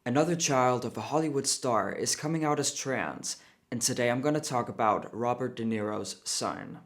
Another child of a Hollywood star is coming out as trans, and today I'm going to talk about Robert De Niro's son.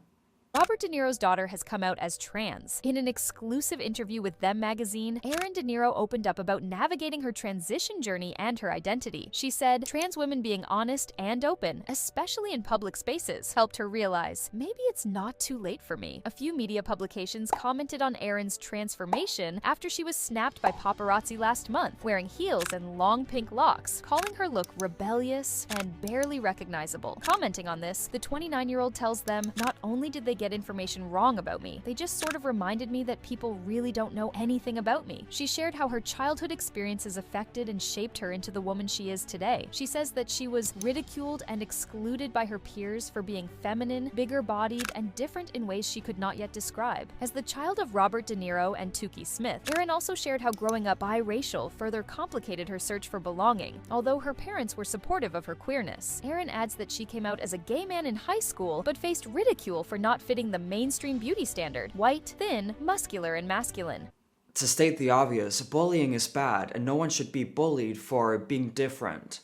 Robert De Niro's daughter has come out as trans. In an exclusive interview with Them magazine, Erin De Niro opened up about navigating her transition journey and her identity. She said, "Trans women being honest and open, especially in public spaces, helped her realize, maybe it's not too late for me." A few media publications commented on Erin's transformation after she was snapped by paparazzi last month, wearing heels and long pink locks, calling her look rebellious and barely recognizable. Commenting on this, the 29-year-old tells them, "Not only did they get information wrong about me, they just sort of reminded me that people really don't know anything about me." She shared how her childhood experiences affected and shaped her into the woman she is today. She says that she was ridiculed and excluded by her peers for being feminine, bigger-bodied, and different in ways she could not yet describe. As the child of Robert De Niro and Tukey Smith, Erin also shared how growing up biracial further complicated her search for belonging, although her parents were supportive of her queerness. Erin adds that she came out as a gay man in high school, but faced ridicule for not fitting the mainstream beauty standard: white, thin, muscular, and masculine. To state the obvious, bullying is bad, and no one should be bullied for being different.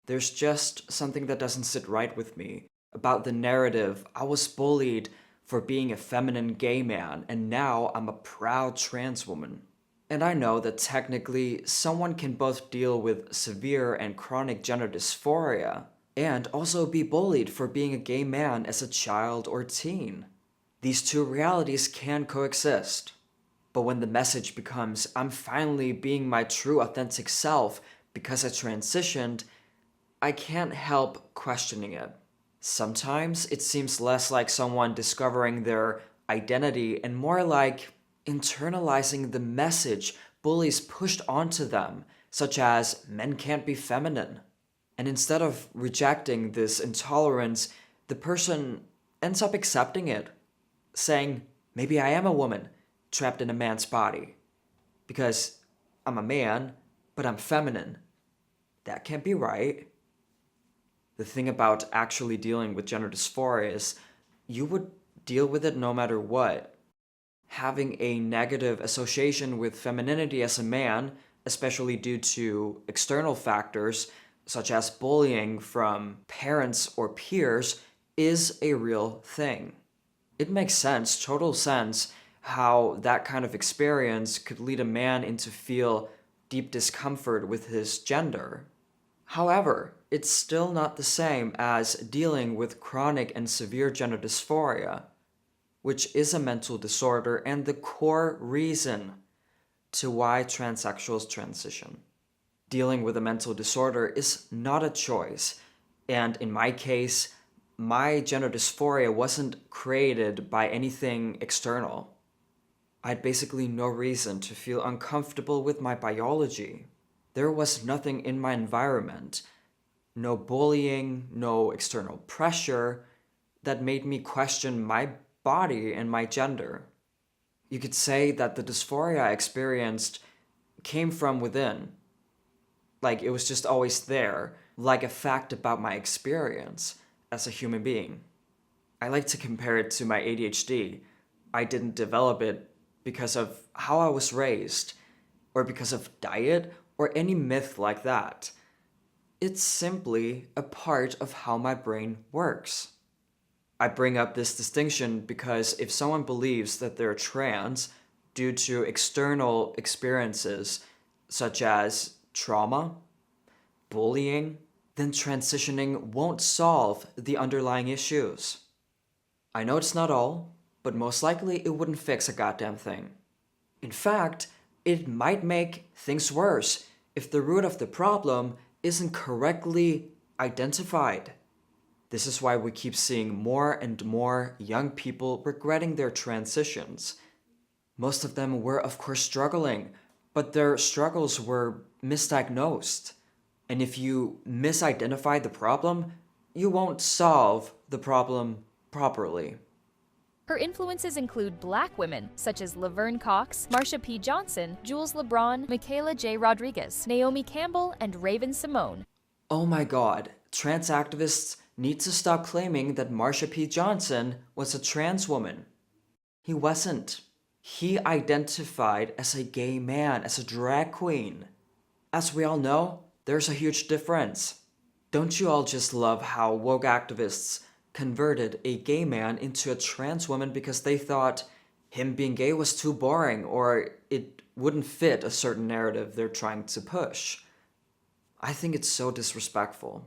There's just something that doesn't sit right with me about the narrative I was bullied for being a feminine gay man, and now I'm a proud trans woman. And I know that technically, someone can both deal with severe and chronic gender dysphoria, and also be bullied for being a gay man as a child or teen. These two realities can coexist. But when the message becomes, "I'm finally being my true authentic self because I transitioned," I can't help questioning it. Sometimes it seems less like someone discovering their identity and more like internalizing the message bullies pushed onto them, such as men can't be feminine. And instead of rejecting this intolerance, the person ends up accepting it, saying, "Maybe I am a woman trapped in a man's body because I'm a man, but I'm feminine. That can't be right." The thing about actually dealing with gender dysphoria is you would deal with it no matter what. Having a negative association with femininity as a man, especially due to external factors such as bullying from parents or peers, is a real thing. It makes sense, total sense, how that kind of experience could lead a man into feel deep discomfort with his gender. However, it's still not the same as dealing with chronic and severe gender dysphoria, which is a mental disorder and the core reason to why transsexuals transition. Dealing with a mental disorder is not a choice, and in my case, my gender dysphoria wasn't created by anything external. I had basically no reason to feel uncomfortable with my biology. There was nothing in my environment, no bullying, no external pressure, that made me question my body and my gender. You could say that the dysphoria I experienced came from within. Like it was just always there, like a fact about my experience as a human being. I like to compare it to my ADHD. I didn't develop it because of how I was raised, or because of diet, or any myth like that. It's simply a part of how my brain works. I bring up this distinction because if someone believes that they're trans due to external experiences such as trauma, bullying, then transitioning won't solve the underlying issues. I know it's not all, but most likely it wouldn't fix a goddamn thing. In fact, it might make things worse if the root of the problem isn't correctly identified. This is why we keep seeing more and more young people regretting their transitions. Most of them were, of course, struggling, but their struggles were misdiagnosed. And if you misidentify the problem, you won't solve the problem properly. Her influences include Black women such as Laverne Cox, Marsha P. Johnson, Jules LeBron, Michaela J. Rodriguez, Naomi Campbell, and Raven Simone. Oh my god, trans activists need to stop claiming that Marsha P. Johnson was a trans woman. He wasn't. He identified as a gay man, as a drag queen. As we all know, There's a huge difference. Don't you all just love how woke activists converted a gay man into a trans woman because they thought him being gay was too boring or it wouldn't fit a certain narrative they're trying to push? I think it's so disrespectful.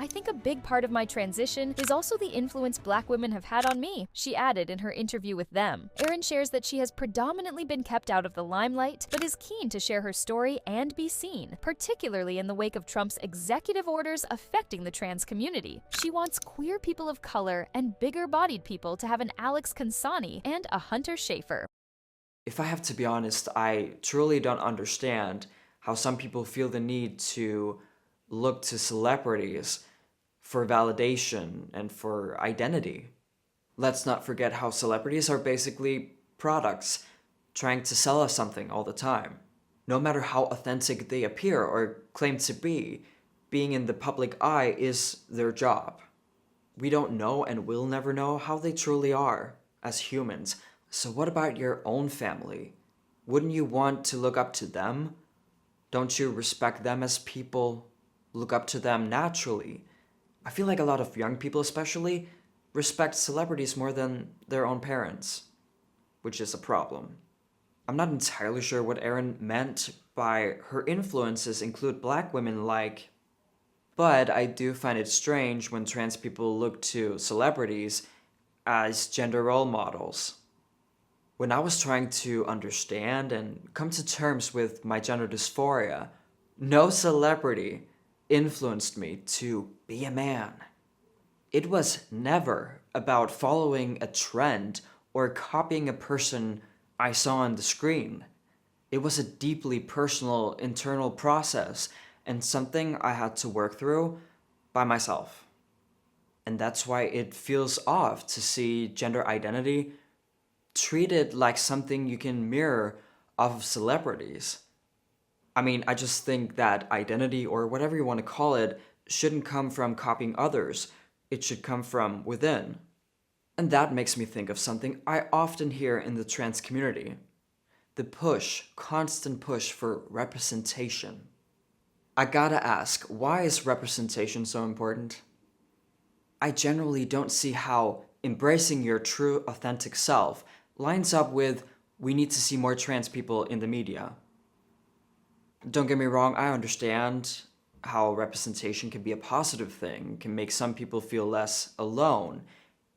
I think a big part of my transition is also the influence Black women have had on me, she added in her interview with them. Erin shares that she has predominantly been kept out of the limelight, but is keen to share her story and be seen, particularly in the wake of Trump's executive orders affecting the trans community. She wants queer people of color and bigger-bodied people to have an Alex Consani and a Hunter Schafer. If I have to be honest, I truly don't understand how some people feel the need to look to celebrities for validation and for identity. Let's not forget how celebrities are basically products trying to sell us something all the time. No matter how authentic they appear or claim to be, being in the public eye is their job. We don't know and will never know how they truly are as humans. So what about your own family? Wouldn't you want to look up to them? Don't you respect them as people? Look up to them naturally. I feel like a lot of young people especially respect celebrities more than their own parents, which is a problem. I'm not entirely sure what Erin meant by her influences include Black women but I do find it strange when trans people look to celebrities as gender role models. When I was trying to understand and come to terms with my gender dysphoria, no celebrity influenced me to be a man. It was never about following a trend or copying a person I saw on the screen. It was a deeply personal internal process and something I had to work through by myself. And that's why it feels off to see gender identity treated like something you can mirror off of celebrities. I mean, I just think that identity, or whatever you want to call it, shouldn't come from copying others. It should come from within. And that makes me think of something I often hear in the trans community. The constant push for representation. I gotta ask, why is representation so important? I generally don't see how embracing your true, authentic self lines up with we need to see more trans people in the media. Don't get me wrong, I understand how representation can be a positive thing, can make some people feel less alone,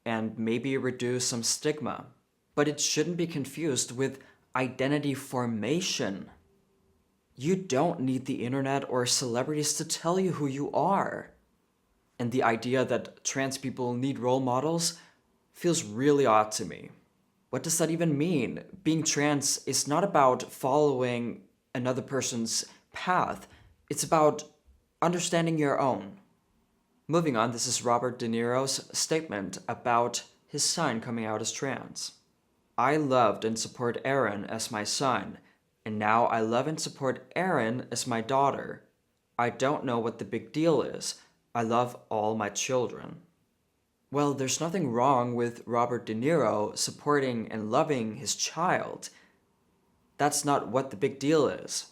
and maybe reduce some stigma. But it shouldn't be confused with identity formation. You don't need the internet or celebrities to tell you who you are. And the idea that trans people need role models feels really odd to me. What does that even mean? Being trans is not about following another person's path. It's about understanding your own. Moving on, this is Robert De Niro's statement about his son coming out as trans. I loved and support Aaron as my son, and now I love and support Erin as my daughter. I don't know what the big deal is. I love all my children. Well, there's nothing wrong with Robert De Niro supporting and loving his child. That's not what the big deal is.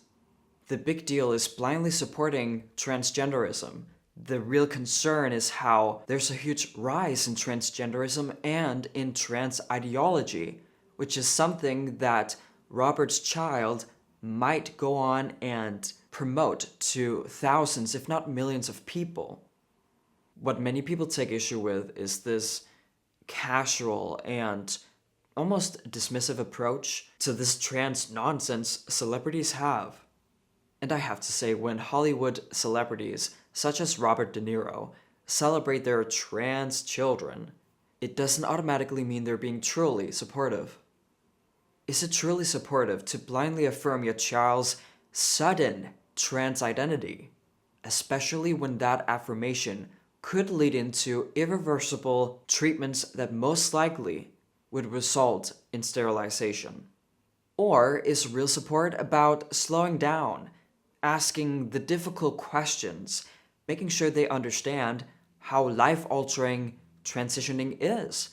The big deal is blindly supporting transgenderism. The real concern is how there's a huge rise in transgenderism and in trans ideology, which is something that Robert's child might go on and promote to thousands, if not millions of people. What many people take issue with is this casual and almost dismissive approach to this trans nonsense celebrities have. And I have to say, when Hollywood celebrities, such as Robert De Niro, celebrate their trans children, it doesn't automatically mean they're being truly supportive. Is it truly supportive to blindly affirm your child's sudden trans identity, especially when that affirmation could lead into irreversible treatments that most likely would result in sterilization? Or is real support about slowing down, asking the difficult questions, making sure they understand how life-altering transitioning is,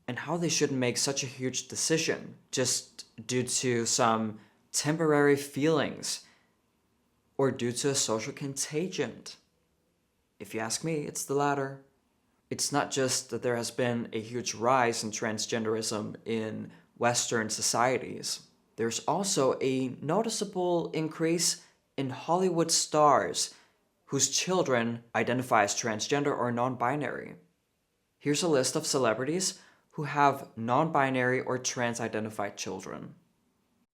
and how they shouldn't make such a huge decision just due to some temporary feelings or due to a social contagion? If you ask me, it's the latter. It's not just that there has been a huge rise in transgenderism in Western societies. There's also a noticeable increase in Hollywood stars whose children identify as transgender or non-binary. Here's a list of celebrities who have non-binary or trans-identified children.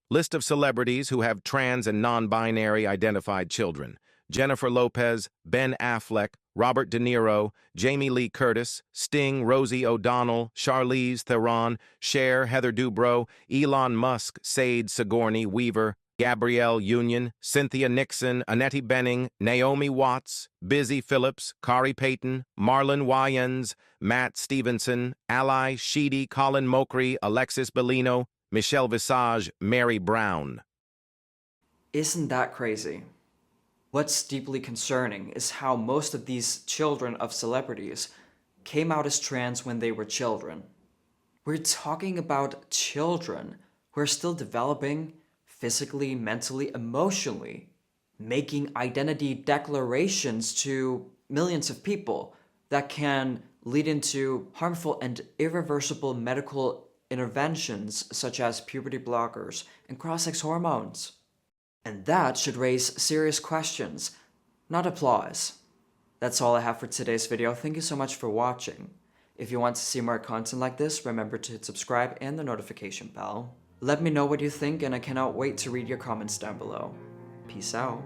List of celebrities who have trans and non-binary identified children: Jennifer Lopez, Ben Affleck, Robert De Niro, Jamie Lee Curtis, Sting, Rosie O'Donnell, Charlize Theron, Cher, Heather Dubrow, Elon Musk, Sade Sigourney Weaver, Gabrielle Union, Cynthia Nixon, Annette Bening, Naomi Watts, Busy Phillips, Kari Payton, Marlon Wayans, Matt Stevenson, Ally Sheedy, Colin Mokry, Alexis Bellino, Michelle Visage, Mary Brown. Isn't that crazy? What's deeply concerning is how most of these children of celebrities came out as trans when they were children. We're talking about children who are still developing physically, mentally, emotionally, making identity declarations to millions of people that can lead into harmful and irreversible medical interventions such as puberty blockers and cross-sex hormones. And that should raise serious questions, not applause. That's all I have for today's video. Thank you so much for watching. If you want to see more content like this, remember to hit subscribe and the notification bell. Let me know what you think, and I cannot wait to read your comments down below. Peace out.